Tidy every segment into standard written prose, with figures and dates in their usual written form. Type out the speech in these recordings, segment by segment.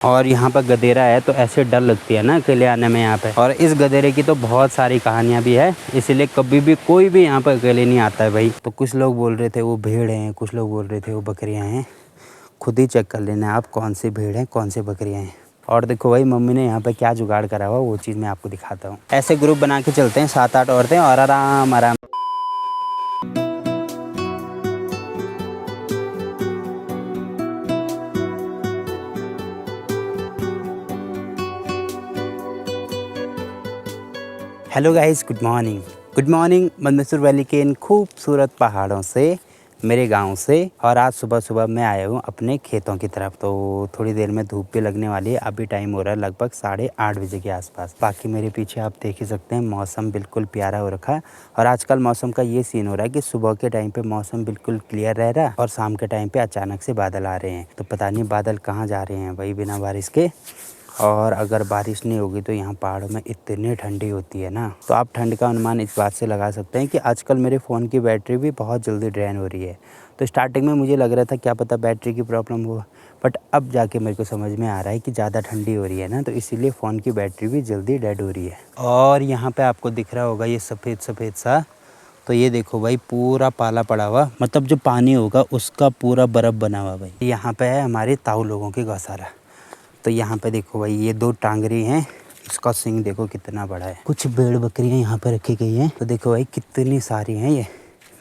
और यहाँ पर गधेरा है तो ऐसे डर लगती है ना अकेले आने में यहाँ पे। और इस गधेरे की तो बहुत सारी कहानियाँ भी है, इसलिए कभी भी कोई भी यहाँ पर अकेले नहीं आता है भाई। तो कुछ लोग बोल रहे थे वो भेड़ हैं, कुछ लोग बोल रहे थे वो बकरियाँ हैं। खुद ही चेक कर लेना आप कौन सी भेड़ हैं कौन सी बकरियाँ हैं। और देखो भाई मम्मी ने यहाँ पे क्या जुगाड़ करा हुआ वो चीज़ मैं आपको दिखाता हूँ। ऐसे ग्रुप बना के चलते हैं 7-8 औरतें और आराम आराम। Hello guys, good morning. Good morning Mandsaur valley के इन खूबसूरत पहाड़ों से, मेरे गांव से। और आज सुबह सुबह मैं आया हूँ अपने खेतों की तरफ। तो थोड़ी देर में धूप भी लगने वाली है। अभी टाइम हो रहा है लगभग 8:30 बजे के आसपास। बाकी मेरे पीछे आप देख ही सकते हैं मौसम बिल्कुल प्यारा हो रखा है। और आजकल मौसम का ये सीन हो रहा है कि सुबह के टाइम पे मौसम बिल्कुल क्लियर रह रहा है और शाम के टाइम पे अचानक से बादल आ रहे हैं। तो पता नहीं बादल कहाँ जा रहे हैं भाई बिना बारिश के। और अगर बारिश नहीं होगी तो यहाँ पहाड़ों में इतनी ठंडी होती है ना, तो आप ठंड का अनुमान इस बात से लगा सकते हैं कि आजकल मेरे फ़ोन की बैटरी भी बहुत जल्दी ड्रेन हो रही है। तो स्टार्टिंग में मुझे लग रहा था क्या पता बैटरी की प्रॉब्लम हो, बट अब जाके मेरे को समझ में आ रहा है कि ज़्यादा ठंडी हो रही है ना, तो इसीलिए फ़ोन की बैटरी भी जल्दी डेड हो रही है। और यहाँ पर आपको दिख रहा होगा ये सफ़ेद सफ़ेद सा, तो ये देखो भाई पूरा पाला पड़ा हुआ, मतलब जो पानी होगा उसका पूरा बर्फ़ बना हुआ भाई। यहाँ पे है हमारे ताऊ लोगों के गौशाला। तो यहाँ पे देखो भाई ये 2 टांगरी हैं, इसका सिंग देखो कितना बड़ा है। कुछ भेड़ बकरियाँ यहाँ पे रखी गई हैं, तो देखो भाई कितनी सारी हैं ये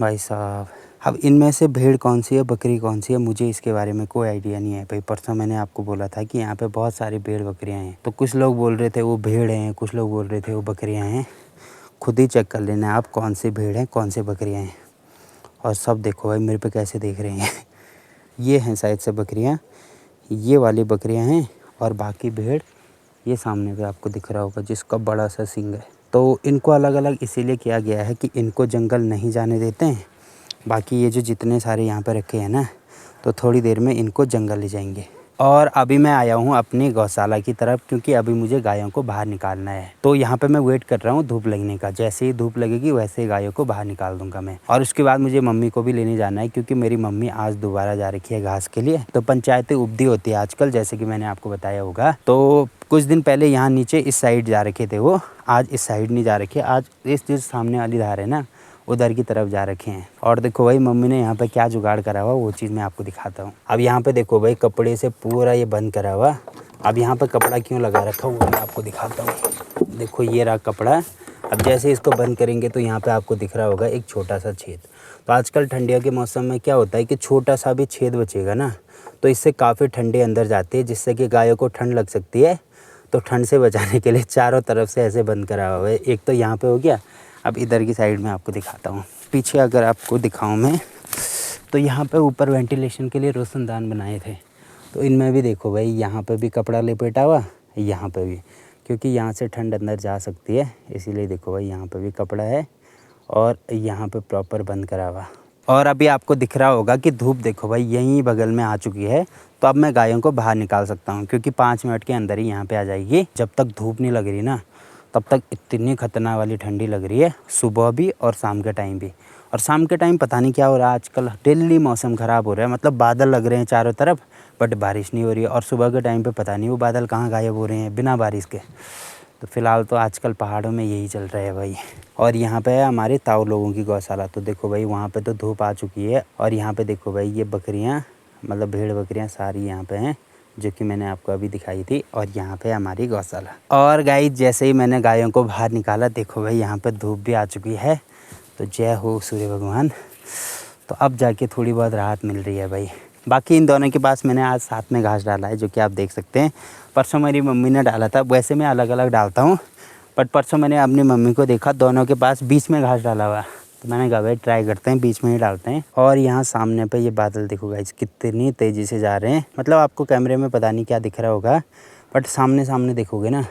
भाई साहब। अब इनमें से भेड़ कौन सी है बकरी कौन सी है मुझे इसके बारे में कोई आइडिया नहीं है भाई। परसों मैंने आपको बोला था कि यहाँ पे बहुत सारी भेड़ बकरियाँ हैं, तो कुछ लोग बोल रहे थे वो भेड़ हैं, कुछ लोग बोल रहे थे वो बकरियाँ हैं। खुद ही चेक कर लेना आप कौन सी भेड़ हैं कौन सी बकरियाँ हैं। और सब देखो भाई मेरे पे कैसे देख रहे हैं ये हैं शायद से बकरियाँ, ये वाली बकरियाँ हैं। और बाकी भेड़ ये सामने पे आपको दिख रहा होगा जिसका बड़ा सा सींग है। तो इनको अलग अलग इसीलिए किया गया है कि इनको जंगल नहीं जाने देते हैं। बाकी ये जो जितने सारे यहाँ पे रखे हैं ना, तो थोड़ी देर में इनको जंगल ले जाएंगे। और अभी मैं आया हूँ अपनी गौशाला की तरफ, क्योंकि अभी मुझे गायों को बाहर निकालना है। तो यहाँ पे मैं वेट कर रहा हूँ धूप लगने का। जैसे ही धूप लगेगी वैसे ही गायों को बाहर निकाल दूंगा मैं। और उसके बाद मुझे मम्मी को भी लेने जाना है, क्योंकि मेरी मम्मी आज दोबारा जा रखी है घास के लिए। तो पंचायतें उपदी होती है आजकल, जैसे कि मैंने आपको बताया होगा। तो कुछ दिन पहले यहाँ नीचे इस साइड जा रखे थे वो, आज इस साइड नहीं जा रखे। आज इस जो सामने वाली धार है ना उधर की तरफ जा रखे हैं। और देखो भाई मम्मी ने यहाँ पे क्या जुगाड़ करा हुआ वो चीज़ मैं आपको दिखाता हूँ। अब यहाँ पे देखो भाई कपड़े से पूरा ये बंद करा हुआ। अब यहाँ पे कपड़ा क्यों लगा रखा वो मैं आपको दिखाता हूँ। देखो ये रहा कपड़ा। अब जैसे इसको बंद करेंगे तो यहाँ पे आपको दिख रहा होगा एक छोटा सा छेद। तो आजकल ठंडियों के मौसम में क्या होता है कि छोटा सा भी छेद बचेगा ना, तो इससे काफ़ी ठंडी अंदर जाती है, जिससे कि गायों को ठंड लग सकती है। तो ठंड से बचाने के लिए चारों तरफ से ऐसे बंद करा हुआ है। एक तो यहाँ पे हो गया। अब इधर की साइड में आपको दिखाता हूँ। पीछे अगर आपको दिखाऊँ मैं, तो यहाँ पे ऊपर वेंटिलेशन के लिए रोशनदान बनाए थे। तो इनमें भी देखो भाई यहाँ पे भी कपड़ा लपेटा हुआ, यहाँ पे भी, क्योंकि यहाँ से ठंड अंदर जा सकती है, इसीलिए देखो भाई यहाँ पे भी कपड़ा है। और यहाँ पे प्रॉपर बंद करा हुआ। और अभी आपको दिख रहा होगा कि धूप देखो भाई यहीं बगल में आ चुकी है। तो अब मैं गायों को बाहर निकाल सकता हूँ, क्योंकि 5 मिनट के अंदर ही यहाँ पे आ जाएगी। जब तक धूप नहीं लग रही ना तब तक इतनी खतरनाक वाली ठंडी लग रही है, सुबह भी और शाम के टाइम भी। और शाम के टाइम पता नहीं क्या हो रहा है आजकल, डेली मौसम ख़राब हो रहा है। मतलब बादल लग रहे हैं चारों तरफ बट बारिश नहीं हो रही है। और सुबह के टाइम पे पता नहीं वो बादल कहाँ गायब हो रहे हैं बिना बारिश के। तो फ़िलहाल तो आजकल पहाड़ों में यही चल रहा है भाई। और यहाँ पे है हमारे ताऊ लोगों की गौशाला। तो देखो भाई वहाँ पे तो धूप आ चुकी है। और यहाँ पे देखो भाई ये बकरियाँ, मतलब भेड़ बकरियाँ सारी यहाँ पे हैं, जो कि मैंने आपको अभी दिखाई थी। और यहाँ पे हमारी गौशाला। और गाइस जैसे ही मैंने गायों को बाहर निकाला, देखो भाई यहाँ पे धूप भी आ चुकी है। तो जय हो सूर्य भगवान। तो अब जाके थोड़ी बहुत राहत मिल रही है भाई। बाकी इन दोनों के पास मैंने आज साथ में घास डाला है, जो कि आप देख सकते हैं। परसों मेरी मम्मी ने डाला था, वैसे मैं अलग अलग डालता हूँ, बट परसों मैंने अपनी मम्मी को देखा दोनों के पास बीच में घास डाला हुआ। तो मैंने कहा भाई ट्राई करते हैं, बीच में ही डालते हैं। और यहाँ सामने पे ये बादल देखो गाइस कितनी तेज़ी से जा रहे हैं। मतलब आपको कैमरे में पता नहीं क्या दिख रहा होगा, बट सामने सामने देखोगे ना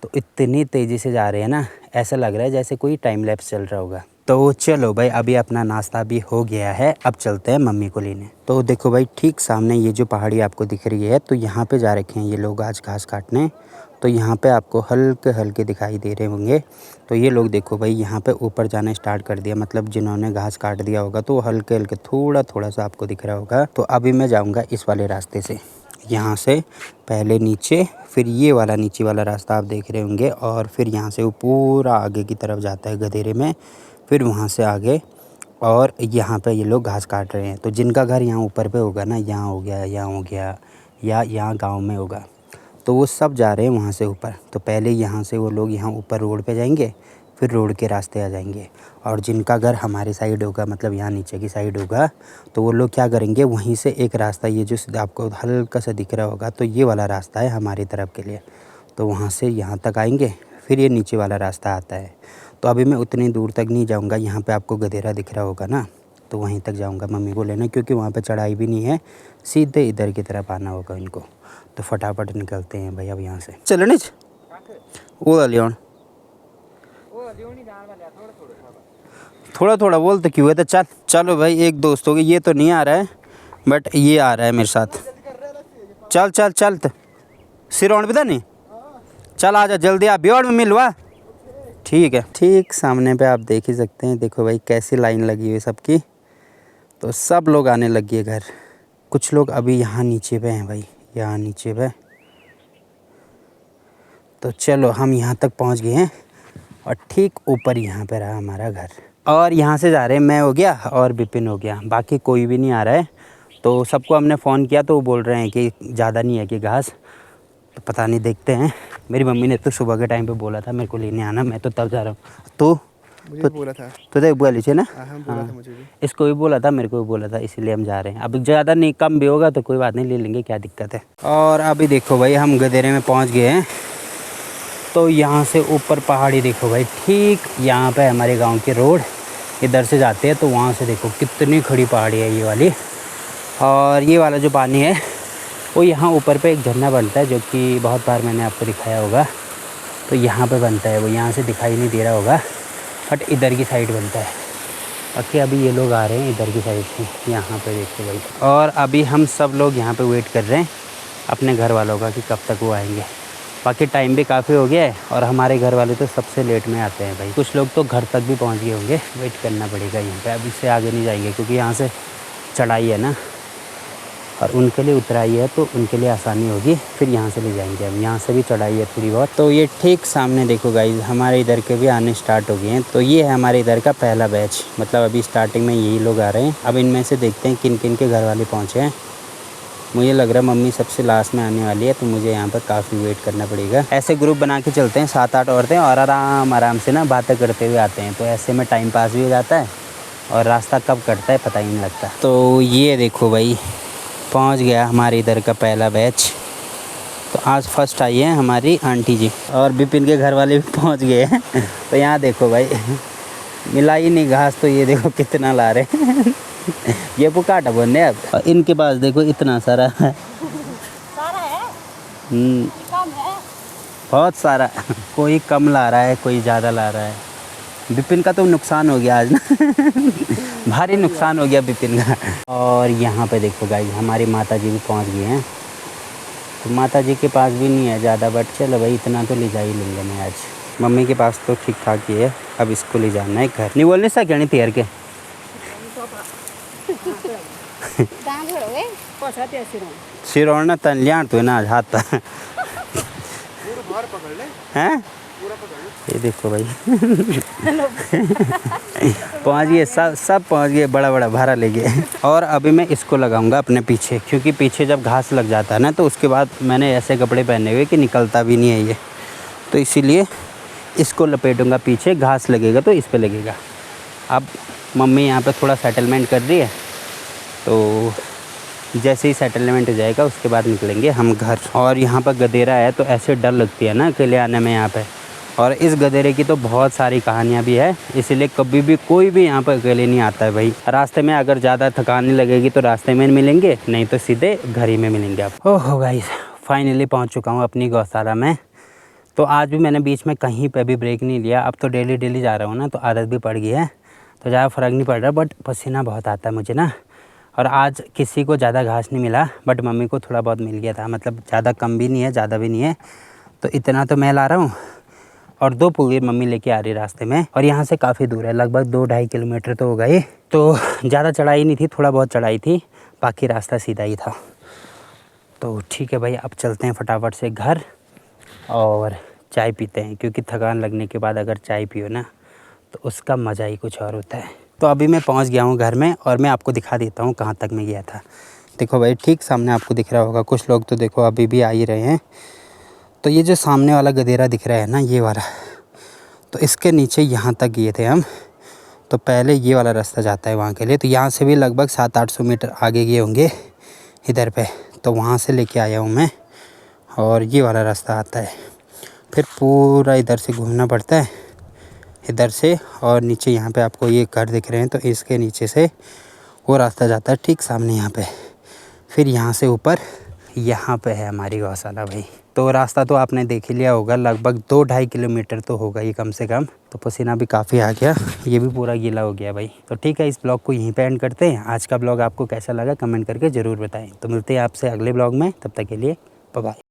तो इतनी तेज़ी से जा रहे हैं ना, ऐसा लग रहा है जैसे कोई टाइम लैप्स चल रहा होगा। तो चलो भाई अभी अपना नाश्ता भी हो गया है, अब चलते हैं मम्मी को लेने। तो देखो भाई ठीक सामने ये जो पहाड़ी आपको दिख रही है, तो यहाँ पे जा रखे हैं ये लोग आज घास काटने। तो यहाँ पे आपको हल्के हल्के दिखाई दे रहे होंगे। तो ये लोग देखो भाई यहाँ पे ऊपर जाना स्टार्ट कर दिया, मतलब जिन्होंने घास काट दिया होगा तो हल्के हल्के थोड़ा थोड़ा सा आपको दिख रहा होगा। तो अभी मैं जाऊँगा इस वाले रास्ते से, यहाँ से पहले नीचे, फिर ये वाला नीचे वाला रास्ता आप देख रहे होंगे, और फिर यहाँ से वो पूरा आगे की तरफ जाता है गदेरे में, फिर वहाँ से आगे। और यहाँ पे ये लोग घास काट रहे हैं। तो जिनका घर यहाँ ऊपर पे होगा ना, यहाँ हो गया, यहाँ हो गया, या यहाँ गांव में होगा, तो वो सब जा रहे हैं वहाँ से ऊपर। तो पहले यहाँ से वो लोग यहाँ ऊपर रोड पे जाएंगे, फिर रोड के रास्ते आ जाएंगे। और जिनका घर हमारे साइड होगा, मतलब यहाँ नीचे की साइड होगा, तो वो लोग क्या करेंगे, वहीं से एक रास्ता, ये जो आपको हल्का सा दिख रहा होगा, तो ये वाला रास्ता है हमारी तरफ के लिए, तो वहाँ से यहाँ तक आएंगे, फिर ये नीचे वाला रास्ता आता है। तो अभी मैं उतनी दूर तक नहीं जाऊँगा, यहाँ पे आपको गदेरा दिख रहा होगा ना, तो वहीं तक जाऊँगा मम्मी को लेना, क्योंकि वहाँ पे चढ़ाई भी नहीं है, सीधे इधर की तरफ आना होगा इनको। तो फटाफट निकलते हैं भाई अब यहाँ से। चलो नीच वो लियोन थोड़ा थोड़ा बोलते क्यों है, तो चल चलो भाई। एक दोस्त हो गया, ये तो नहीं आ रहा है बट ये आ रहा है मेरे साथ। चल चल चल तो सिरोन पता नहीं, चल आ जा जल्दी, आप बियोड़ में मिलवा। ठीक है, ठीक सामने पे आप देख ही सकते हैं। देखो भाई कैसी लाइन लगी हुई सबकी, तो सब लोग आने लगी है घर। कुछ लोग अभी यहाँ नीचे पे हैं भाई, यहाँ नीचे पे। तो चलो हम यहाँ तक पहुँच गए हैं, और ठीक ऊपर यहाँ पे रहा हमारा घर। और यहाँ से जा रहे हैं, मैं हो गया और विपिन हो गया, बाकी कोई भी नहीं आ रहा है। तो सबको हमने फ़ोन किया तो वो बोल रहे हैं कि ज़्यादा नहीं है कि घास, तो पता नहीं, देखते हैं। मेरी मम्मी ने तो सुबह के टाइम पे बोला था मेरे को लेने आना, मैं तो तब जा रहा हूँ। तो बोला था तो देख बोला लीजिए ना, बोला था मुझे भी। इसको भी बोला था, मेरे को भी बोला था, इसीलिए हम जा रहे हैं। अब ज़्यादा नहीं, कम भी होगा तो कोई बात नहीं, ले लेंगे, क्या दिक्कत है। और अभी देखो भाई हम गदेरे में पहुँच गए हैं। तो यहाँ से ऊपर पहाड़ी देखो भाई, ठीक यहाँ पे हमारे गांव की रोड इधर से जाते हैं, तो वहाँ से देखो कितनी खड़ी पहाड़ी है ये वाली। और ये वाला जो पानी है वो यहाँ ऊपर पे एक झरना बनता है, जो कि बहुत बार मैंने आपको दिखाया होगा। तो यहाँ पे बनता है वो, यहाँ से दिखाई नहीं दे रहा होगा बट इधर की साइड बनता है। बाकी अभी ये लोग आ रहे हैं इधर की साइड से, यहाँ पे देखो भाई। और अभी हम सब लोग यहाँ पे वेट कर रहे हैं अपने घर वालों का कि कब तक वो आएंगे। बाकी टाइम भी काफ़ी हो गया है, और हमारे घर वाले तो सबसे लेट में आते हैं भाई। कुछ लोग तो घर तक भी पहुँच गए होंगे, वेट करना पड़ेगा यहाँ पे। अब इससे आगे नहीं जाएंगे क्योंकि यहाँ से चढ़ाई है ना, और उनके लिए उतराई है, तो उनके लिए आसानी होगी। फिर यहाँ से ले जाएंगे हम, यहाँ से भी चढ़ाई है थोड़ी बहुत। तो ये ठीक सामने देखो गाइस, हमारे इधर के भी आने स्टार्ट हो गए हैं। तो ये है हमारे इधर का पहला बैच, मतलब अभी स्टार्टिंग में यही लोग आ रहे हैं। अब इनमें से देखते हैं किन किन के घर वाले पहुँचे हैं। मुझे लग रहा है मम्मी सबसे लास्ट में आने वाली है, तो मुझे यहाँ पर काफ़ी वेट करना पड़ेगा। ऐसे ग्रुप बना के चलते हैं 7-8 औरतें, और आराम से ना बातें करते हुए आते हैं, तो ऐसे में टाइम पास भी हो जाता है, और रास्ता कब कटता है पता ही नहीं लगता। तो ये देखो भाई पहुँच गया हमारे इधर का पहला बैच। तो आज फर्स्ट आई है हमारी आंटी जी, और विपिन के घर वाले भी पहुँच गए हैं। तो यहाँ देखो भाई मिला ही नहीं घास, तो ये देखो कितना ला रहे हैं। ये पुकाटा बोलने अब इनके पास देखो इतना सारा है, कम है। बहुत सारा। कोई कम ला रहा है, कोई ज़्यादा ला रहा है। विपिन का तो नुकसान हो गया आज ना। भारी नुकसान हो गया विपिन का। और यहाँ पे देखो गाइस हमारी माता जी भी पहुँच गए हैं। तो माता जी के पास भी नहीं है ज़्यादा, बट चलो भाई इतना तो ले जा ही लेंगे मैं आज। मम्मी के पास तो ठीक ठाक ही है, अब इसको ले जाना है घर। नहीं बोलने सा क्या नहीं तैयार के सिरोना तन लिया तो ना हाथ हैं। ये देखो भाई पहुँच गए, सब पहुँच गए, बड़ा बड़ा भारा ले गए। और अभी मैं इसको लगाऊंगा अपने पीछे, क्योंकि पीछे जब घास लग जाता है ना, तो उसके बाद मैंने ऐसे कपड़े पहने हुए कि निकलता भी नहीं है ये, तो इसीलिए इसको लपेटूंगा पीछे, घास लगेगा तो इस पे लगेगा। अब मम्मी यहाँ पे थोड़ा सेटलमेंट कर रही है, तो जैसे ही सेटलमेंट हो जाएगा उसके बाद निकलेंगे हम घर। और यहाँ पर गदेरा है, तो ऐसे डर लगती है ना अकेले आने में यहाँ पे। और इस गदेरे की तो बहुत सारी कहानियाँ भी है, इसीलिए कभी भी कोई भी यहाँ पर अकेले नहीं आता है भाई। रास्ते में अगर ज़्यादा थकान नहीं लगेगी तो रास्ते में मिलेंगे, नहीं तो सीधे घर ही में मिलेंगे आप। ओह गाइस फाइनली पहुँच चुका हूँ अपनी गौशाला में। तो आज भी मैंने बीच में कहीं पर भी ब्रेक नहीं लिया। अब तो डेली जा रहा हूँ ना, तो आदत भी पड़ गई है, तो ज़्यादा फ़र्क नहीं पड़ रहा, बट पसीना बहुत आता है मुझे ना। और आज किसी को ज़्यादा घास नहीं मिला, बट मम्मी को थोड़ा बहुत मिल गया था, मतलब ज़्यादा कम भी नहीं है ज़्यादा भी नहीं है, तो इतना तो मैं ला रहा हूँ। और 2 पुली मम्मी लेके आ रही रास्ते में, और यहाँ से काफ़ी दूर है, लगभग 2-2.5 किलोमीटर तो होगा ही। तो ज़्यादा चढ़ाई नहीं थी, थोड़ा बहुत चढ़ाई थी, बाकी रास्ता सीधा ही था। तो ठीक है भाई, अब चलते हैं फटाफट से घर और चाय पीते हैं, क्योंकि थकान लगने के बाद अगर चाय पियो ना तो उसका मज़ा ही कुछ और होता है। तो अभी मैं पहुंच गया हूं घर में और मैं आपको दिखा देता हूं कहां तक मैं गया था। देखो भाई, ठीक सामने आपको दिख रहा होगा, कुछ लोग तो देखो अभी भी आ ही रहे हैं। तो ये जो सामने वाला गदेरा दिख रहा है ना, ये वाला, तो इसके नीचे यहाँ तक गए थे हम। तो पहले ये वाला रास्ता जाता है वहाँ के लिए, तो यहाँ से भी लगभग 700-800 मीटर आगे गए होंगे इधर पे। तो वहाँ से लेके आया हूँ मैं, और ये वाला रास्ता आता है। फिर पूरा इधर से घूमना पड़ता है इधर से, और नीचे यहाँ पे आपको ये घर दिख रहे हैं, तो इसके नीचे से वो रास्ता जाता है ठीक सामने यहाँ पे। फिर यहाँ से ऊपर यहाँ पे है हमारी गौशाला भाई। तो रास्ता तो आपने देख ही लिया होगा, लगभग 2-2.5 किलोमीटर तो होगा ये कम से कम। तो पसीना भी काफ़ी आ गया, ये भी पूरा गीला हो गया भाई। तो ठीक है, इस ब्लॉग को यहीं पे एंड करते हैं। आज का ब्लॉग आपको कैसा लगा कमेंट करके ज़रूर बताएं। तो मिलते हैं आपसे अगले ब्लॉग में, तब तक के लिए बाय बाय।